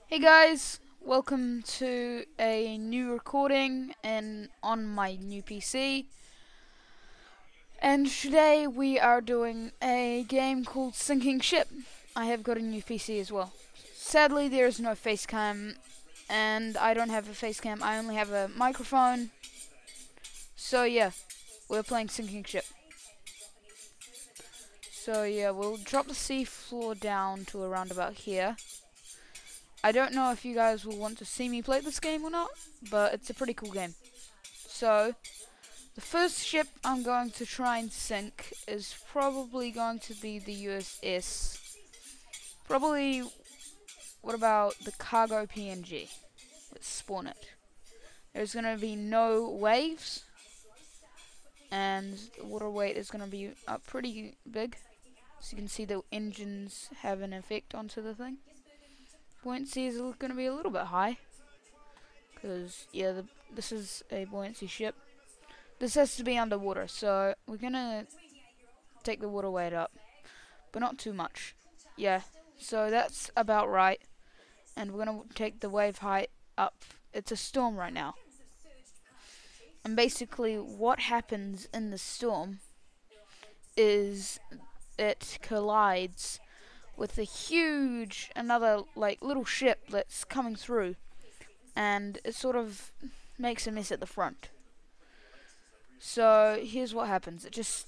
Hey guys, welcome to a new recording and on my new PC. And today we are doing a game called Sinking Ship. I have got a new PC as well. Sadly, there is no facecam, and I don't have a facecam. I only have a microphone. So yeah, we're playing Sinking Ship. So yeah, we'll drop the sea floor down to around about here. I don't know if you guys will want to see me play this game or not, but it's a pretty cool game. So, the first ship I'm going to try and sink is probably going to be the USS. Probably, what about the cargo PNG? Let's spawn it. There's going to be no waves, and the water weight is going to be pretty big. So you can see the engines have an effect onto the thing. Buoyancy is going to be a little bit high, because yeah, this is a buoyancy ship. This has to be underwater, so we're going to take the water weight up, but not too much. Yeah, so that's about right. And we're going to take the wave height up. It's a storm right now. And basically what happens in the storm is it collides with a huge, another like little ship that's coming through. And it sort of makes a mess at the front. So here's what happens. It just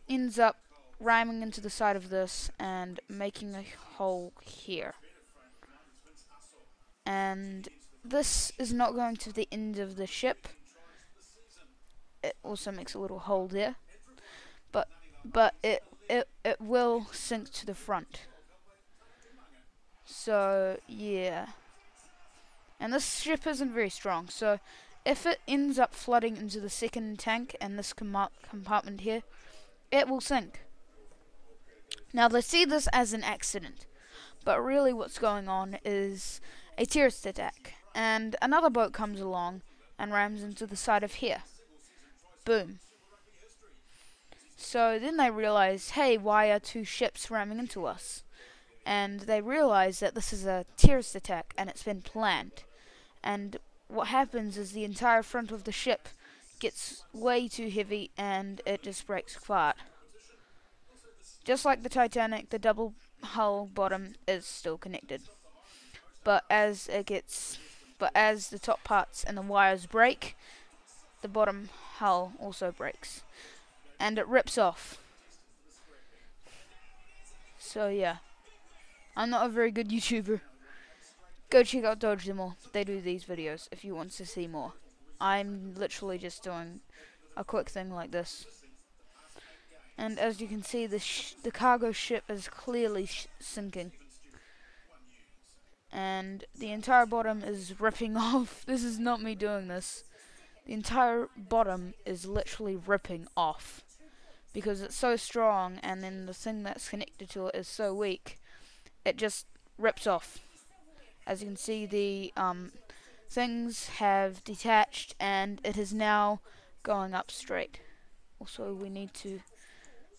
ends up ramming into the side of this and making a hole here. And this is not going to the end of the ship. It also makes a little hole there, but it will sink to the front. So yeah, and this ship isn't very strong. So if it ends up flooding into the second tank and this compartment here, it will sink. Now they see this as an accident, but really what's going on is a terrorist attack, and another boat comes along and rams into the side of here. Boom. So then they realize, hey, why are two ships ramming into us? And they realize that this is a terrorist attack and it's been planned. And what happens is the entire front of the ship gets way too heavy and it just breaks apart. Just like the Titanic, the double hull bottom is still connected. But as the top parts and the wires break, the bottom hull also breaks. And it rips off. So yeah, I'm not a very good YouTuber. Go check out Dodge Them All. They do these videos if you want to see more. I'm literally just doing a quick thing like this. And as you can see, the cargo ship is clearly sinking. And the entire bottom is ripping off. This is not me doing this. The entire bottom is literally ripping off. Because it's so strong, and then the thing that's connected to it is so weak, it just rips off. As you can see, the things have detached, and it is now going up straight. Also, we need to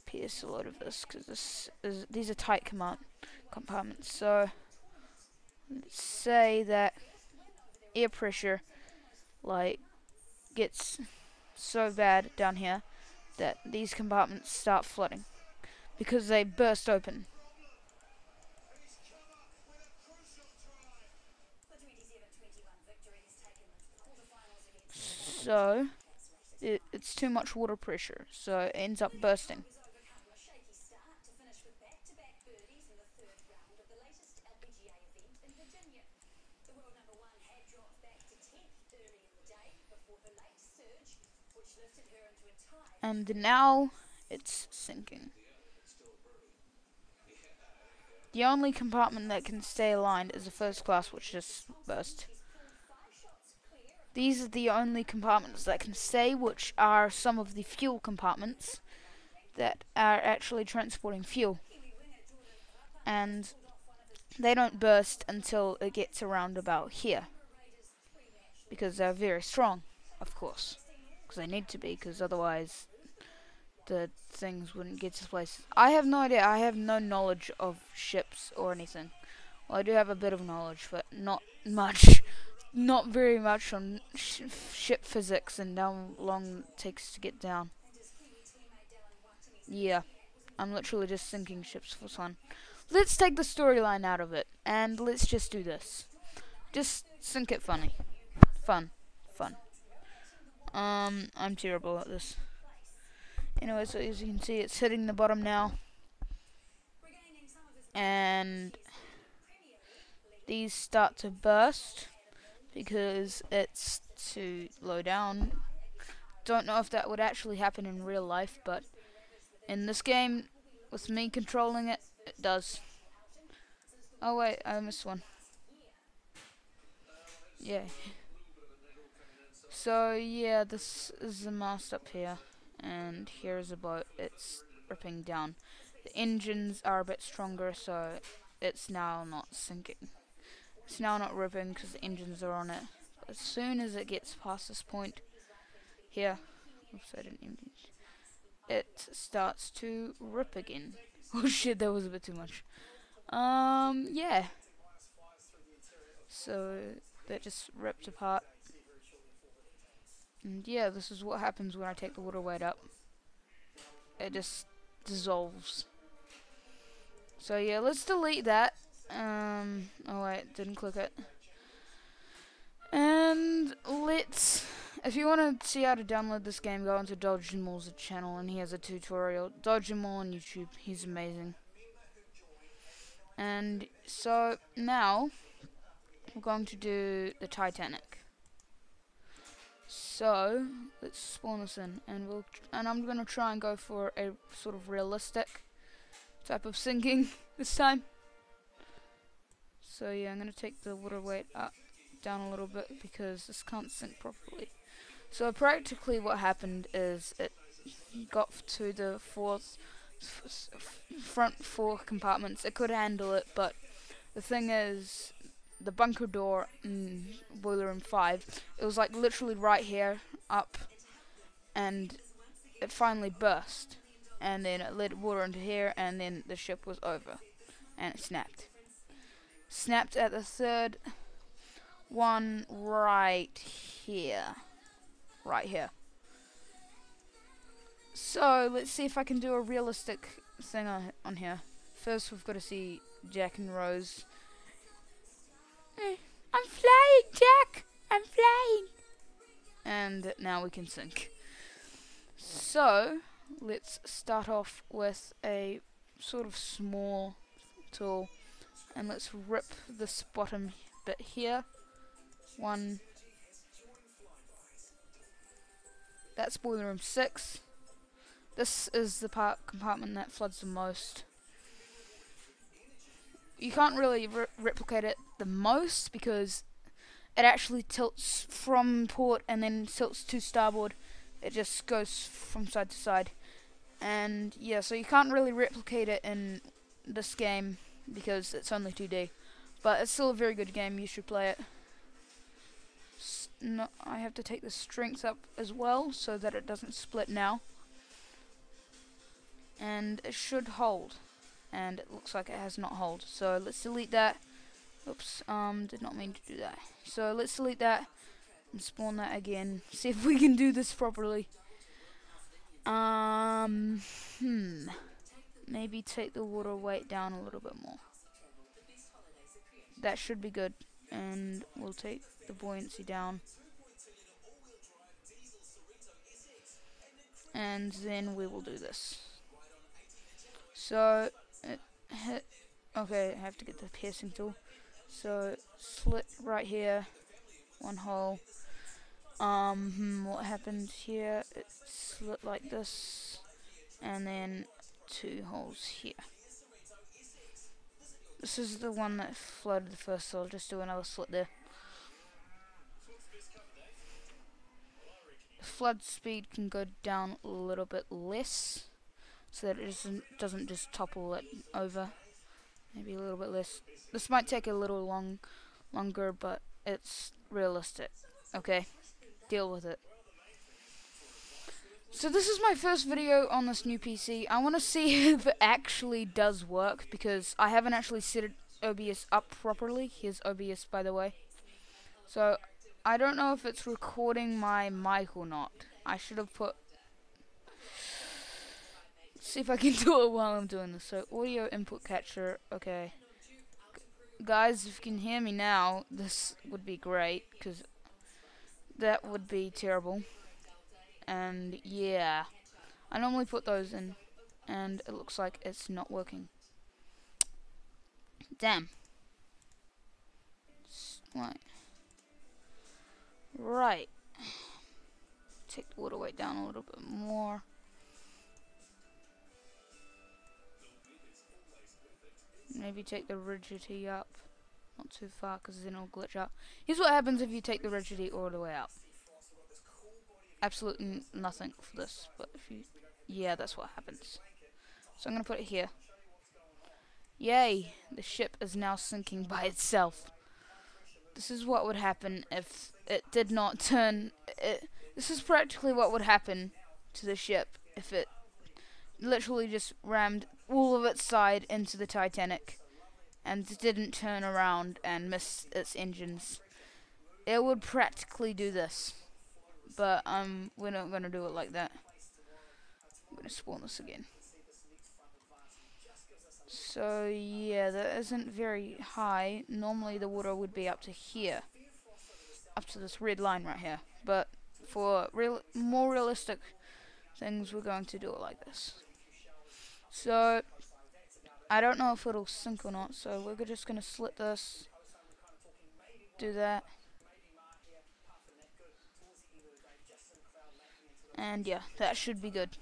pierce a lot of this, because these are tight compartments. So, let's say that air pressure, like, gets so bad down here that these compartments start flooding because they burst open. So it's too much water pressure, so it ends up bursting. And now it's sinking. The only compartment that can stay aligned is the first class, which just burst. These are the only compartments that can stay, which are some of the fuel compartments that are actually transporting fuel. And they don't burst until it gets around about here. Because they're very strong, of course. Because they need to be, because otherwise the things wouldn't get to place. I have no idea. I have no knowledge of ships or anything. Well, I do have a bit of knowledge, but not much. Not very much on ship physics and how long it takes to get down. Yeah, I'm literally just sinking ships for fun. Let's take the storyline out of it, and let's just do this. Just sink it funny. Fun. Fun. I'm terrible at this. Anyway, so as you can see, it's hitting the bottom now. And these start to burst because it's too low down. Don't know if that would actually happen in real life, but in this game, with me controlling it, it does. Oh wait, I missed one. Yeah. So yeah, this is the mast up here, and here's a boat. It's ripping down. The engines are a bit stronger, so it's now not sinking. It's now not ripping because the engines are on it. But as soon as it gets past this point here, oops, I didn't even. It starts to rip again. Oh shit, that was a bit too much. Yeah. So that just ripped apart. And yeah, this is what happens when I take the water weight up. It just dissolves. So yeah, let's delete that. Oh wait, didn't click it. And let's, if you want to see how to download this game, go onto Dodge and Mall's channel, and he has a tutorial. Dodge and Mall on YouTube, he's amazing. And so now we're going to do the Titanic. So let's spawn this in, and I'm gonna try and go for a sort of realistic type of sinking this time. So yeah, I'm gonna take the water weight up down a little bit because this can't sink properly. So practically what happened is it got to the front four compartments. It could handle it, but the thing is, the bunker door in boiler room 5, it was like literally right here up, and it finally burst, and then it let water into here, and then the ship was over, and it snapped at the third one right here. So let's see if I can do a realistic thing on here. First we've got to see Jack and Rose. I'm flying, Jack! I'm flying! And now we can sink. So let's start off with a sort of small tool, and let's rip this bottom bit here. One. That's boiler room 6. This is the compartment that floods the most. You can't really replicate it the most because it actually tilts from port and then tilts to starboard. It just goes from side to side. And yeah, so you can't really replicate it in this game because it's only 2D. But it's still a very good game, you should play it. No, I have to take the strength up as well so that it doesn't split now. And it should hold. And it looks like it has not hold. So let's delete that. Oops, did not mean to do that. So let's delete that and spawn that again. See if we can do this properly. Maybe take the water weight down a little bit more. That should be good. And we'll take the buoyancy down. And then we will do this. So it hit. Okay, I have to get the piercing tool. So slit right here, one hole. What happened here? It slit like this, and then 2 holes here. This is the one that flooded the first, so I'll just do another slit there. The flood speed can go down a little bit less, so that it doesn't just topple it over. Maybe a little bit less. This might take a little longer, but it's realistic. Okay, deal with it. So this is my first video on this new PC. I want to see if it actually does work, because I haven't actually OBS up properly. Here's OBS, by the way. So I don't know if it's recording my mic or not. I should have put. See if I can do it while I'm doing this. So audio input capture. Okay, guys, if you can hear me now, this would be great because that would be terrible. And yeah, I normally put those in, and it looks like it's not working. Damn. Right. Take the water weight down a little bit more. Maybe take the rigidity up. Not too far, because then it'll glitch out. Here's what happens if you take the rigidity all the way up. Absolutely nothing for this, but if you... Yeah, that's what happens. So I'm going to put it here. Yay! The ship is now sinking by itself. This is what would happen if it did not turn... This is practically what would happen to the ship if it literally just rammed all of its side into the Titanic and didn't turn around and miss its engines. It would practically do this, but we're not going to do it like that. I'm going to spawn this again. So yeah, that isn't very high. Normally the water would be up to here, up to this red line right here, but for more realistic things, we're going to do it like this. So I don't know if it'll sink or not, so we're just going to slit this, do that, and yeah, that should be good.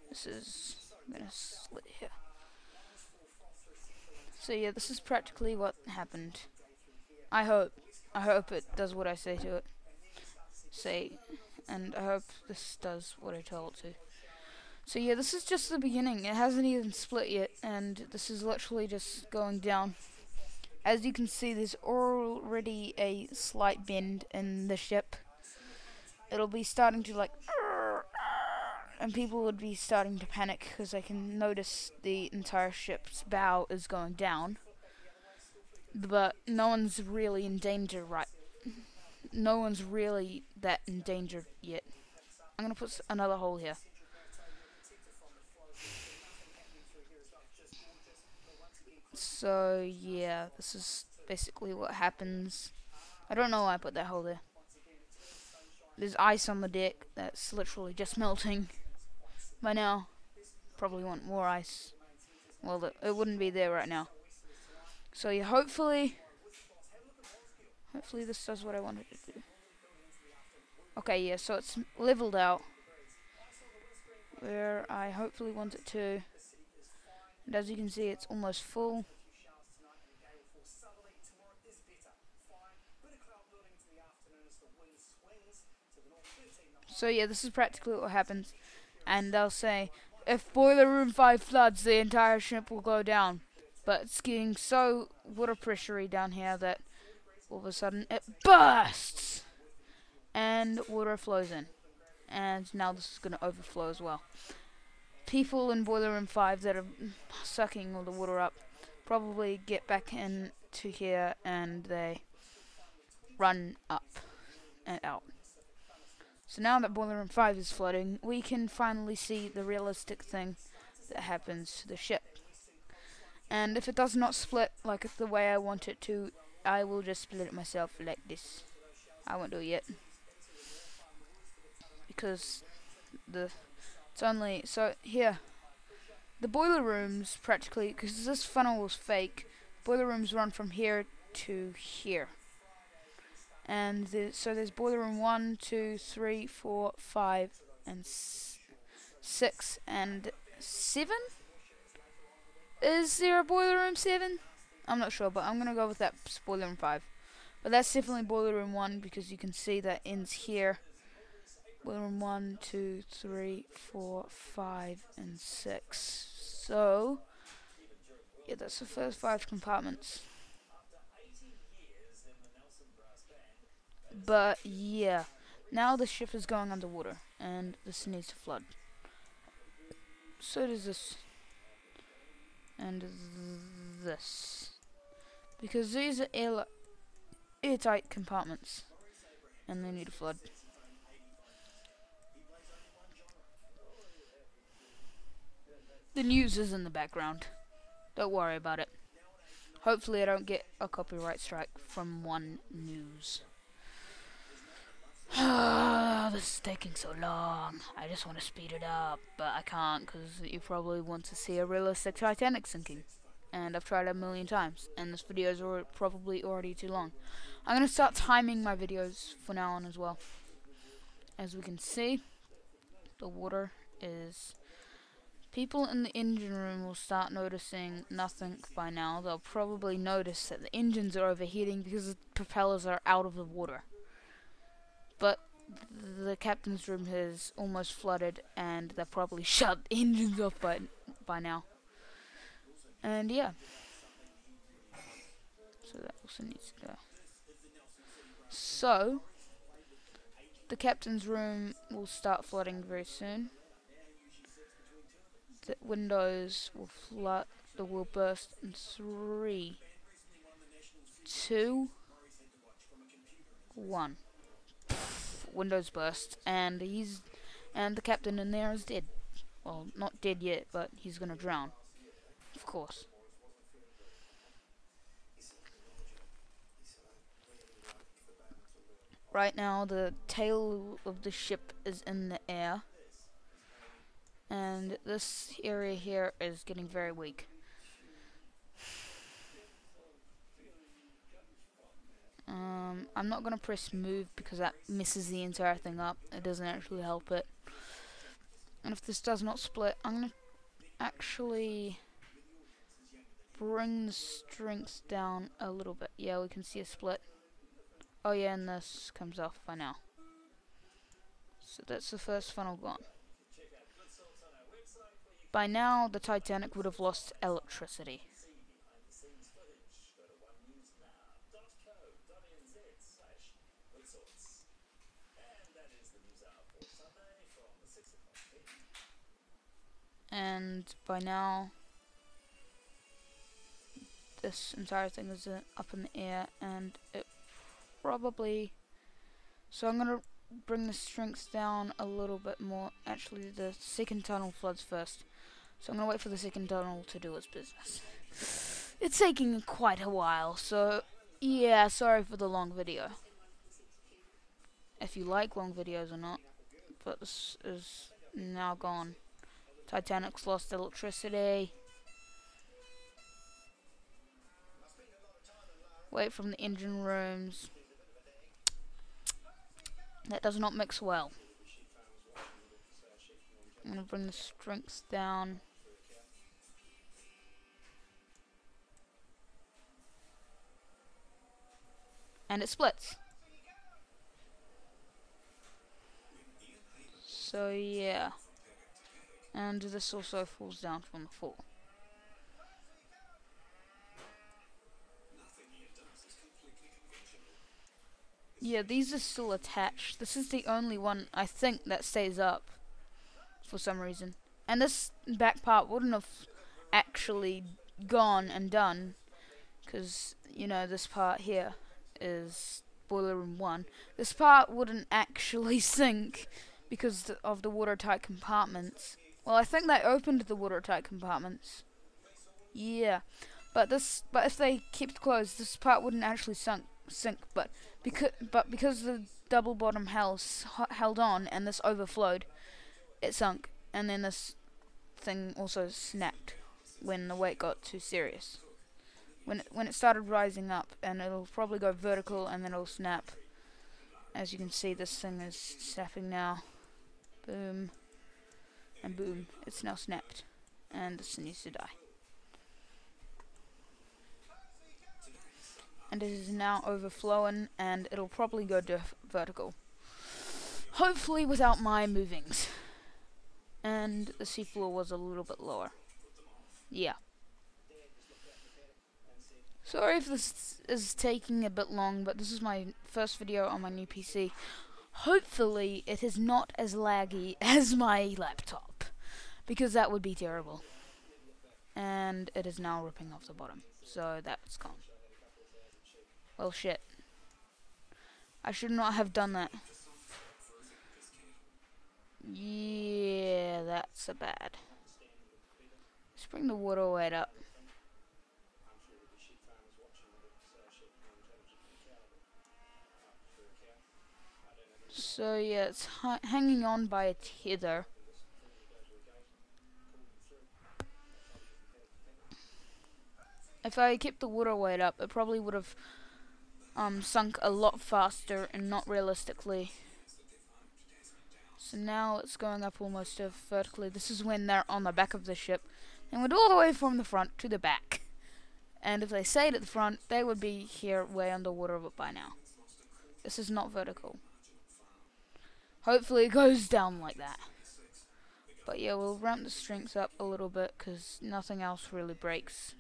This is, I'm going to slit here. So yeah, this is practically what happened. I hope it does what I say to it. And I hope this does what I tell it to. So yeah, this is just the beginning. It hasn't even split yet, and this is literally just going down. As you can see, there's already a slight bend in the ship. It'll be starting to like, and people would be starting to panic because they can notice the entire ship's bow is going down. But no one's really in danger, right? No one's really that in danger yet. I'm gonna put another hole here. So yeah, this is basically what happens. I don't know why I put that hole there. There's ice on the deck that's literally just melting by now. Probably want more ice. Well, it wouldn't be there right now. So yeah, hopefully this does what I wanted it to do. Okay, yeah, so it's leveled out where I hopefully want it to. And as you can see, it's almost full. So yeah, this is practically what happens. And they'll say, if boiler room 5 floods, the entire ship will go down. But it's getting so water pressury down here that all of a sudden it bursts! And water flows in. And now this is going to overflow as well. People in boiler room 5 that are sucking all the water up probably get back into here and they run up and out. So now that boiler room 5 is flooding, we can finally see the realistic thing that happens to the ship. And if it does not split like the way I want it to, I will just split it myself like this. I won't do it yet. Because it's only, so here, the boiler rooms practically, because this funnel was fake, boiler rooms run from here to here. And so there's boiler room 1, 2, 3, 4, 5, and 6, and 7? Is there a boiler room 7? I'm not sure, but I'm going to go with that boiler room 5. But that's definitely boiler room 1, because you can see that ends here. Boiler room 1, 2, 3, 4, 5, and 6. So, yeah, that's the first 5 compartments. But yeah, now the ship is going underwater, and this needs to flood. So does this, and this. because these are airtight compartments, and they need a flood. The news is in the background. Don't worry about it. Hopefully I don't get a copyright strike from One News. This is taking so long. I just want to speed it up, but I can't because you probably want to see a realistic Titanic sinking. And I've tried it a million times, and this video is probably already too long. I'm going to start timing my videos from now on as well. As we can see, the water is... People in the engine room will start noticing nothing by now. They'll probably notice that the engines are overheating because the propellers are out of the water. But the captain's room has almost flooded, and they'll probably shut the engines off by now. And yeah. So that also needs to go. So, the captain's room will start flooding very soon. The windows will flood, will burst in 3, 2, 1. Windows burst, and the captain in there is dead. Well, not dead yet, but he's gonna drown. Of course. Right now, the tail of the ship is in the air. And this area here is getting very weak. I'm not going to press move because that messes the entire thing up. It doesn't actually help it. And if this does not split, I'm going to actually bring the strength down a little bit. Yeah, we can see a split. Oh yeah, and this comes off by now. So that's the first funnel gone. By now, the Titanic would have lost electricity. And by now, this entire thing is up in the air, and it probably... So I'm going to bring the strength down a little bit more. Actually, the second tunnel floods first. So I'm going to wait for the second tunnel to do its business. It's taking quite a while, so yeah, sorry for the long video. If you like long videos or not, but this is now gone. Titanic's lost electricity. Wait from the engine rooms. That does not mix well. I'm going to bring the strength down. And it splits. So yeah. And this also falls down from the fall. Yeah, these are still attached. This is the only one, I think, that stays up for some reason. And this back part wouldn't have actually gone and done, because, you know, this part here is boiler room 1. This part wouldn't actually sink because of the watertight compartments. Well, I think they opened the watertight compartments. Yeah, but if they kept closed, this part wouldn't actually sink. But because the double bottom held on and this overflowed, it sunk. And then this thing also snapped when the weight got too serious. When it started rising up, and it'll probably go vertical and then it'll snap. As you can see, this thing is snapping now. Boom. And boom, it's now snapped. And this needs to die. And it is now overflowing, and it'll probably go vertical. Hopefully without my movings. And the seafloor was a little bit lower. Yeah. Sorry if this is taking a bit long, but this is my first video on my new PC. Hopefully it is not as laggy as my laptop, because that would be terrible. And it is now ripping off the bottom, so that's gone. Well, shit. I should not have done that. Yeah, that's a bad. Let's bring the water weight up. So yeah, it's hanging on by a tether. If I kept the water weight up, it probably would have sunk a lot faster and not realistically. So now it's going up almost vertically. This is when they're on the back of the ship. And went all the way from the front to the back. And if they stayed at the front, they would be here way underwater by now. This is not vertical. Hopefully it goes down like that. But yeah, we'll ramp the strength up a little bit because nothing else really breaks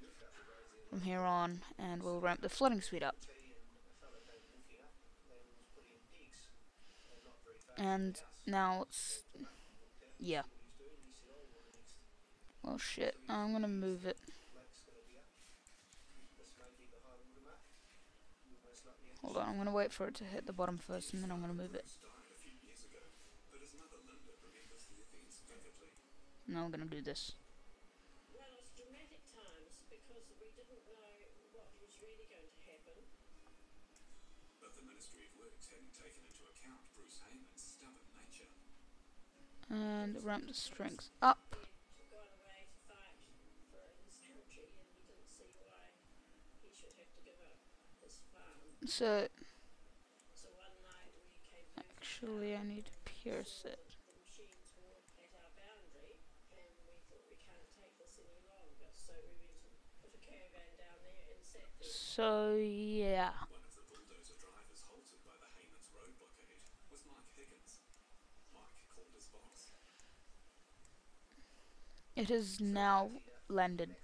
from here on. And we'll ramp the flooding speed up. And now it's... yeah. Well, shit. I'm gonna move it. Hold on, I'm gonna wait for it to hit the bottom first, and then I'm gonna move it. Now I'm gonna do this. Well, it's dramatic times because we didn't know what was really going to happen. But the Ministry of Works hadn't taken into account Bruce Hayman's stubborn nature. And ramp the strength up. Gone away to fight for his country, and he didn't see why he should have to give up his farm. So One night we came home. actually, I need to pierce it. The machines were at our boundary, and we thought we can't take this any longer. So we went and put a caravan down there and sat there. So yeah. One of the bulldozer drivers halted by the Hayman's roadblock ahead was Mike Higgins. Mike called his boss. It has now landed.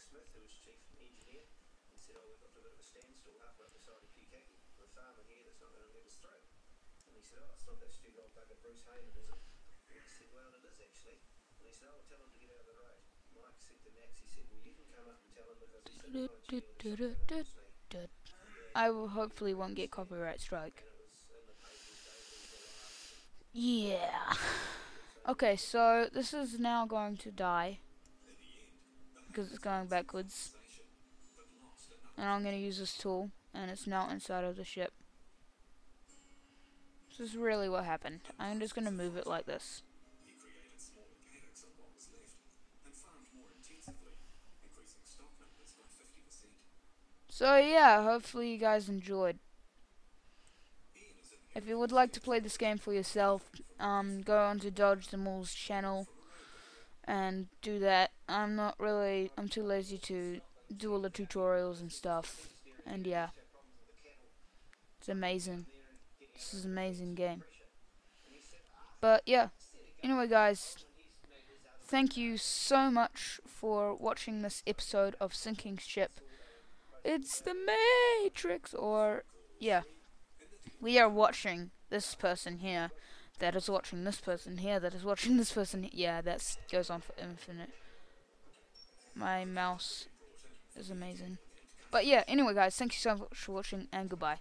I will hopefully won't get copyright strike. Yeah. Okay, so this is now going to die because it's going backwards. And I'm going to use this tool, and it's now inside of the ship. This is really what happened. I'm just going to move it like this. He created smaller paddocks on what was left and farmed more intensively, increasing stock numbers by 50%. So yeah, hopefully you guys enjoyed. If you would like to play this game for yourself, go on to Dodge the Mole's channel and do that. I'm too lazy to do all the tutorials and stuff. And yeah, it's amazing. This is an amazing game. But yeah, anyway guys, thank you so much for watching this episode of Sinking Ship. It's the Matrix, or yeah. We are watching this person here, that is watching this person here, that is watching this person. Yeah, that goes on for infinite. My mouse is amazing. But yeah, anyway guys, thank you so much for watching, and goodbye.